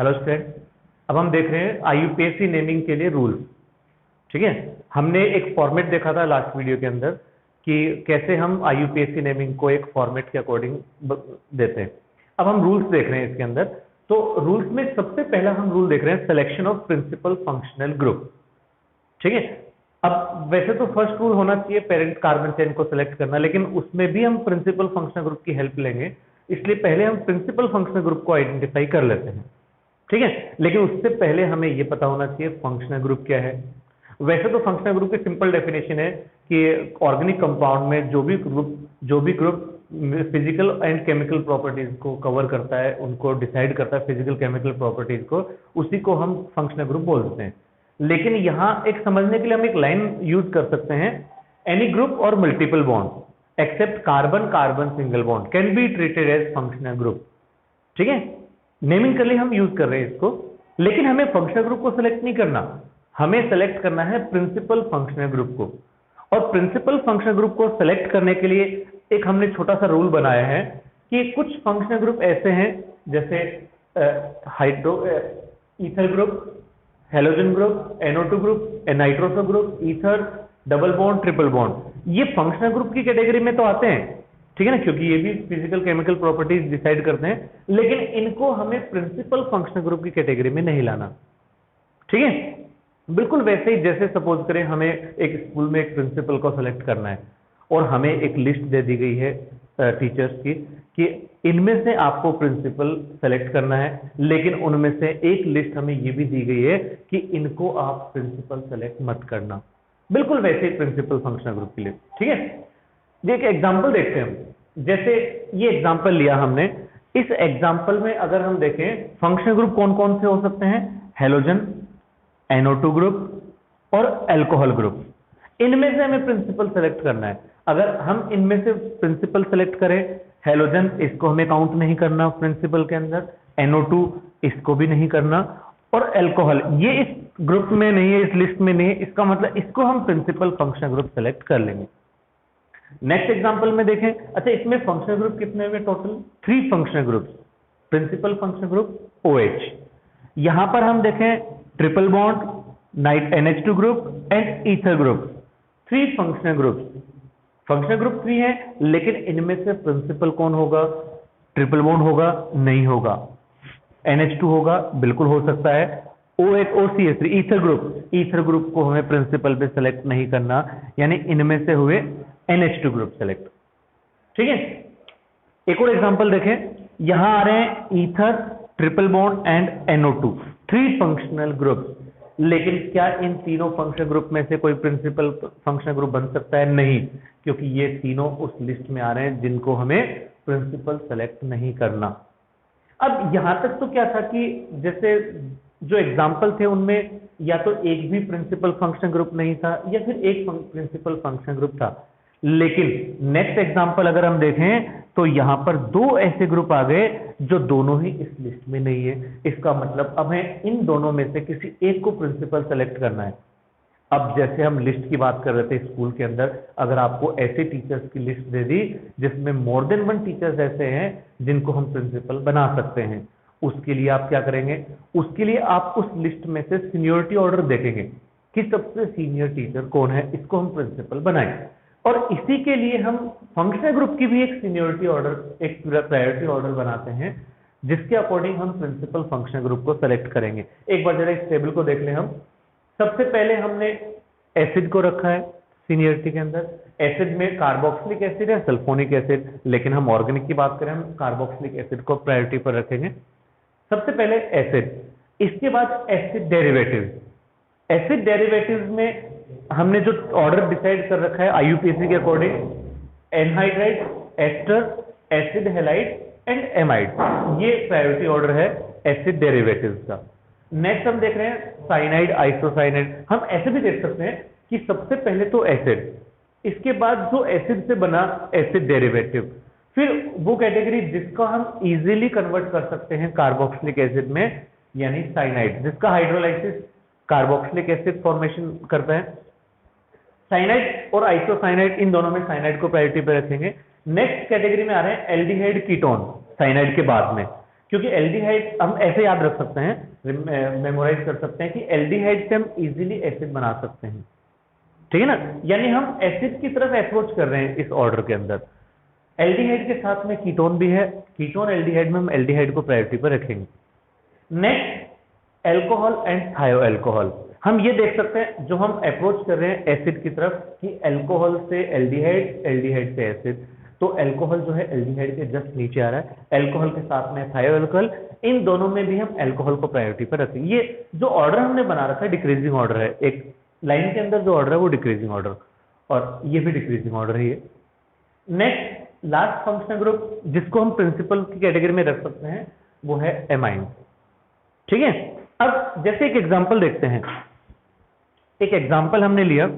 Hello student, अब हम देख रहे हैं आईयूपीएसी नेमिंग के लिए रूल्स। ठीक है, हमने एक फॉर्मेट देखा था लास्ट वीडियो के अंदर कि कैसे हम आईयूपीएसी नेमिंग को एक फॉर्मेट के अकॉर्डिंग देते हैं। अब हम रूल्स देख रहे हैं इसके अंदर। तो रूल्स में सबसे पहला हम रूल देख रहे हैं selection of principal functional group. ठीक है, अब वैसे तो फर्स्ट रूल होना चाहिए पेरेंट कार्बन चेन को सिलेक्ट करना, लेकिन उसमें भी हम प्रिंसिपल फंक्शनल ग्रुप की हेल्प लेंगे, इसलिए पहले हम प्रिंसिपल फंक्शनल ग्रुप को आइडेंटिफाई कर लेते हैं। ठीक है, लेकिन उससे पहले हमें यह पता होना चाहिए फंक्शनल ग्रुप क्या है। वैसे तो फंक्शनल ग्रुप की सिंपल डेफिनेशन है कि ऑर्गेनिक कंपाउंड में जो भी group physical and chemical properties को कवर करता है, उनको डिसाइड करता है फिजिकल केमिकल प्रॉपर्टीज को, उसी को हम फंक्शनल ग्रुप बोलते हैं। लेकिन यहां एक समझने के लिए हम एक लाइन यूज कर सकते हैं, एनी ग्रुप और multiple bond except carbon carbon single bond can be treated as functional group. ठीक है, नेमिंग के लिए हम यूज कर रहे हैं इसको, लेकिन हमें फंक्शनल ग्रुप को सिलेक्ट नहीं करना, हमें सेलेक्ट करना है प्रिंसिपल फंक्शनल ग्रुप को। और प्रिंसिपल फंक्शनल ग्रुप को सिलेक्ट करने के लिए एक हमने छोटा सा रूल बनाया है कि कुछ फंक्शनल ग्रुप ऐसे हैं जैसे ether group, halogen group, NO2 group, nitroso group, ether, double bond, triple bond, ये फंक्शनल ग्रुप की कैटेगरी में तो आते हैं। ठीक है ना, क्योंकि ये भी फिजिकल केमिकल प्रॉपर्टीज डिसाइड करते हैं, लेकिन इनको हमें प्रिंसिपल फंक्शनल ग्रुप की कैटेगरी में नहीं लाना। ठीक है, बिल्कुल वैसे ही जैसे सपोज करें हमें एक स्कूल में एक प्रिंसिपल को सिलेक्ट करना है और हमें एक लिस्ट दे दी गई है टीचर्स की कि इनमें से आपको प्रिंसिपल सेलेक्ट करना है, लेकिन उनमें से एक लिस्ट हमें ये भी दी गई है कि इनको आप प्रिंसिपल सेलेक्ट मत करना। बिल्कुल वैसे ही प्रिंसिपल फंक्शनल ग्रुप के लिए। ठीक है, ये एक एग्जांपल देखते हैं हम। जैसे ये एग्जांपल लिया हमने, इस एग्जांपल में अगर हम देखें फंक्शनल ग्रुप कौन कौन से हो सकते हैं, हेलोजन, NO2 ग्रुप और अल्कोहल ग्रुप। इनमें से हमें प्रिंसिपल सेलेक्ट करना है। अगर हम इनमें से प्रिंसिपल सेलेक्ट करें, हेलोजन इसको हमें काउंट नहीं करना प्रिंसिपल के अंदर, NO2 इसको भी नहीं करना, और अल्कोहल ये इस ग्रुप में नहीं है, इस लिस्ट में नहीं है, इसका मतलब इसको हम प्रिंसिपल फंक्शनल ग्रुप सेलेक्ट कर लेंगे। नेक्स्ट एग्जांपल में देखें, अच्छा इसमें फंक्शनल ग्रुप कितने हुए total, 3 functional group, principal functional group OH। यहां पर हम देखें triple bond, NH2 group and ether group, 3 functional group. Functional group 3 है, लेकिन इनमें से प्रिंसिपल कौन होगा, ट्रिपल बॉन्ड होगा, नहीं होगा, NH2 होगा, बिल्कुल हो सकता है, OCH3 ईथर ग्रुप को हमें प्रिंसिपल पे सेलेक्ट नहीं करना, यानी इनमें से हुए NH2 ग्रुप सेलेक्ट। ठीक है, एक और एग्जांपल देखें, यहां आ रहे हैं ether, triple bond and NO2, 3 functional group, लेकिन क्या इन तीनों फंक्शनल ग्रुप में से कोई प्रिंसिपल फंक्शनल ग्रुप बन सकता है, नहीं, क्योंकि ये तीनों उस लिस्ट में आ रहे हैं जिनको हमें प्रिंसिपल सेलेक्ट नहीं करना। अब यहां तक तो क्या था कि जैसे जो एग्जाम्पल थे उनमें या तो एक भी प्रिंसिपल फंक्शनल ग्रुप नहीं था या फिर एक प्रिंसिपल फंक्शनल ग्रुप था, लेकिन नेक्स्ट एग्जांपल अगर हम देखें तो यहां पर 2 ऐसे ग्रुप आ गए जो दोनों ही इस लिस्ट में नहीं है। इसका मतलब अब हमें इन दोनों में से किसी एक को प्रिंसिपल सेलेक्ट करना है। अब जैसे हम लिस्ट की बात कर रहे थे स्कूल के अंदर, अगर आपको ऐसे टीचर्स की लिस्ट दे दी जिसमें मोर देन 1 टीचर्स ऐसे हैं जिनको हम प्रिंसिपल बना सकते हैं, उसके लिए आप क्या करेंगे, उसके लिए आप उस लिस्ट में से सीनियरिटी ऑर्डर देखेंगे कि सबसे सीनियर टीचर कौन है, इसको हम प्रिंसिपल बनाएं। और इसी के लिए हम फंक्शनल ग्रुप की भी एक सीनियरिटी ऑर्डर, एक प्रायोरिटी ऑर्डर बनाते हैं, जिसके अकॉर्डिंग हम प्रिंसिपल फंक्शनल ग्रुप को सेलेक्ट करेंगे। एक बार जरा इस टेबल को देख लें हम। सबसे पहले हमने एसिड को रखा है सीनियरिटी के अंदर। एसिड में कार्बोक्सिलिक एसिड है, सल्फोनिक एसिड, लेकिन हम ऑर्गेनिक की बात करें, हम कार्बोक्सिलिक एसिड को प्रायोरिटी पर रखेंगे। सबसे पहले एसिड, इसके बाद एसिड डेरिवेटिव। एसिड डेरिवेटिव में हमने जो ऑर्डर डिसाइड कर रखा है आईयूपीएसी के according, anhydride, ester, acid halide and amide, ये प्रायोरिटी ऑर्डर है एसिड डेरिवेटिव्स का। नेक्स्ट हम देख रहे हैं साइनाइड, आइसोसाइनाइड। हम ऐसे भी देख सकते हैं कि सबसे पहले तो एसिड, इसके बाद जो एसिड से बना एसिड डेरिवेटिव, फिर वो कैटेगरी जिसका हम इजीली कन्वर्ट कर सकते हैं कार्बोक्सिलिक एसिड में, यानी साइनाइड, जिसका हाइड्रोलाइसिस कार्बोक्सिलिक एसिड फॉर्मेशन करता है। साइनाइड और आइसोसाइनाइड, इन दोनों में साइनाइड को प्रायोरिटी पर रखेंगे। नेक्स्ट कैटेगरी में आ रहे हैं एल्डिहाइड कीटोन, साइनाइड के बाद में, क्योंकि एल्डिहाइड हम ऐसे याद रख सकते हैं, मेमोराइज कर सकते हैं कि एल्डिहाइड से हम इजीली एसिड बना सकते हैं, ठीक है ना। यानी हम एसिड की तरफ अप्रोच कर रहे हैं इस ऑर्डर के अंदर। एल्डिहाइड के साथ में कीटोन भी है, कीटोन एल्डिहाइड में हम एल्डिहाइड को प्रायोरिटी पर रखेंगे। नेक्स्ट एल्कोहल एंड थायो अल्कोहल, हम ये देख सकते हैं जो हम अप्रोच कर रहे हैं एसिड की तरफ कि एल्कोहल से एल्डिहाइड, एल्डिहाइड से एसिड, तो अल्कोहल जो है एल्डिहाइड के जस्ट नीचे आ रहा है, अल्कोहल के साथ में थायो अल्कोहल, इन दोनों में भी हम अल्कोहल को प्रायोरिटी पर रखेंगे। ये जो ऑर्डर हमने बना रखा है डिक्रीजिंग ऑर्डर है, एक लाइन के अंदर जो ऑर्डर है वो डिक्रीजिंग ऑर्डर, और ये भी डिक्रीजिंग ऑर्डर है ये। नेक्स्ट लास्ट फंक्शनल ग्रुप जिसको हम प्रिंसिपल की कैटेगरी में रख सकते हैं वो है एमाइन, ठीक है। अब जैसे एक एग्जांपल देखते हैं, एक एग्जांपल हमने लिया,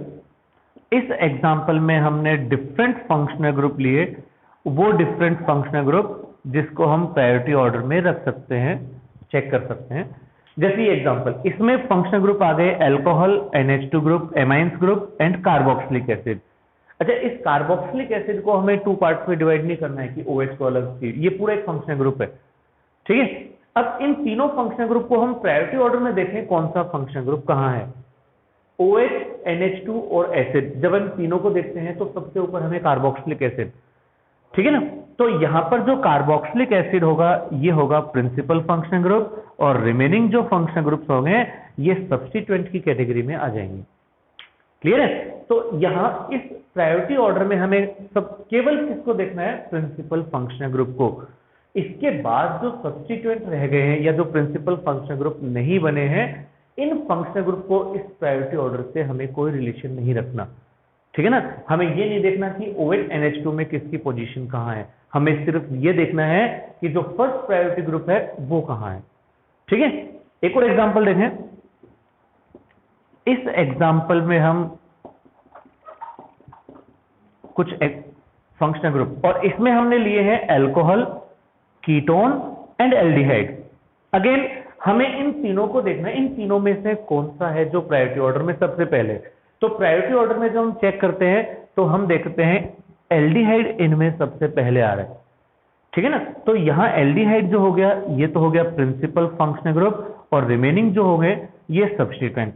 इस एग्जांपल में हमने डिफरेंट फंक्शनल ग्रुप लिए, वो डिफरेंट फंक्शनल ग्रुप जिसको हम प्रायोरिटी ऑर्डर में रख सकते हैं, चेक कर सकते हैं। जैसे ये एग्जांपल, इसमें फंक्शनल ग्रुप आ गए alcohol, NH2 group, amines group and carboxylic acid. अच्छा, इस कार्बोक्सिलिक एसिड को हमें 2 पार्ट्स में डिवाइड नहीं करना है कि OH को अलग से, ये पूरा एक फंक्शनल ग्रुप है, ठीक है। अब इन तीनों फंक्शनल ग्रुप को हम प्रायोरिटी ऑर्डर में देखें कौन सा फंक्शनल ग्रुप कहां है। OH, NH2 और एसिड, जब हम तीनों को देखते हैं तो सबसे ऊपर हमें कार्बोक्सिलिक एसिड, ठीक है ना। तो यहां पर जो कार्बोक्सिलिक एसिड होगा ये होगा प्रिंसिपल फंक्शनल ग्रुप, और रिमेनिंग जो फंक्शनल ग्रुप्स होंगे ये सब्स्टिट्यूएंट की कैटेगरी में आ जाएंगे। क्लियर है। तो यहां इस प्रायोरिटी ऑर्डर में हमें सब केवल किसको देखना है, प्रिंसिपल फंक्शनल ग्रुप को। इसके बाद जो सब्स्टिट्यूएंट रह गए हैं या जो प्रिंसिपल फंक्शनल ग्रुप नहीं बने हैं, इन फंक्शनल ग्रुप को इस प्रायोरिटी ऑर्डर से हमें कोई रिलेशन नहीं रखना, ठीक है ना। हमें ये नहीं देखना कि OH NH2 में किसकी पोजीशन कहां है, हमें सिर्फ ये देखना है कि जो फर्स्ट प्रायोरिटी ग्रुप है वो कहां है, ठीक है। एक और एग्जांपल देखें, इस एग्जांपल में हम कुछ फंक्शनल ग्रुप, और इसमें हमने लिए हैं alcohol, ketone and aldehyde. Again हमें इन तीनों को देखना है, इन तीनों में से कौन सा है जो प्रायोरिटी ऑर्डर में सबसे पहले। तो प्रायोरिटी ऑर्डर में जो हम चेक करते हैं तो हम देखते हैं एल्डिहाइड इनमें सबसे पहले आ रहा है, ठीक है ना। तो यहां एल्डिहाइड जो हो गया ये तो हो गया प्रिंसिपल फंक्शनल ग्रुप, और रिमेनिंग जो हो गए ये सब्स्टिट्यूएंट।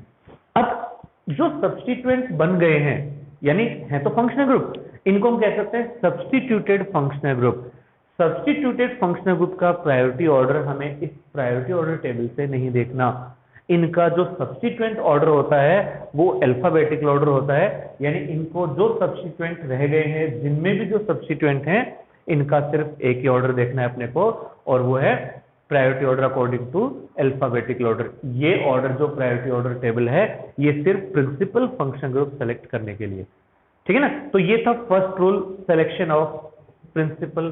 अब जो सब्स्टिट्यूएंट बन गए हैं यानी है तो फंक्शनल ग्रुप, इनको हम कह सकते हैं substituted functional group. Substituted functional group का प्रायोरिटी ऑर्डर हमें इस प्रायोरिटी ऑर्डर टेबल से नहीं देखना, इनका जो सब्स्टिट्यूएंट ऑर्डर होता है वो अल्फाबेटिकल ऑर्डर होता है, यानी इनको जो सब्स्टिट्यूएंट रह गए हैं, जिनमें भी जो सब्स्टिट्यूएंट हैं, इनका सिर्फ एक ही ऑर्डर देखना है अपने को, और वो है priority order according to alphabetical order. ये ऑर्डर जो प्रायोरिटी ऑर्डर टेबल है ये सिर्फ प्रिंसिपल फंक्शन ग्रुप सेलेक्ट करने के लिए, ठीक है ना। तो ये था first rule, selection of principal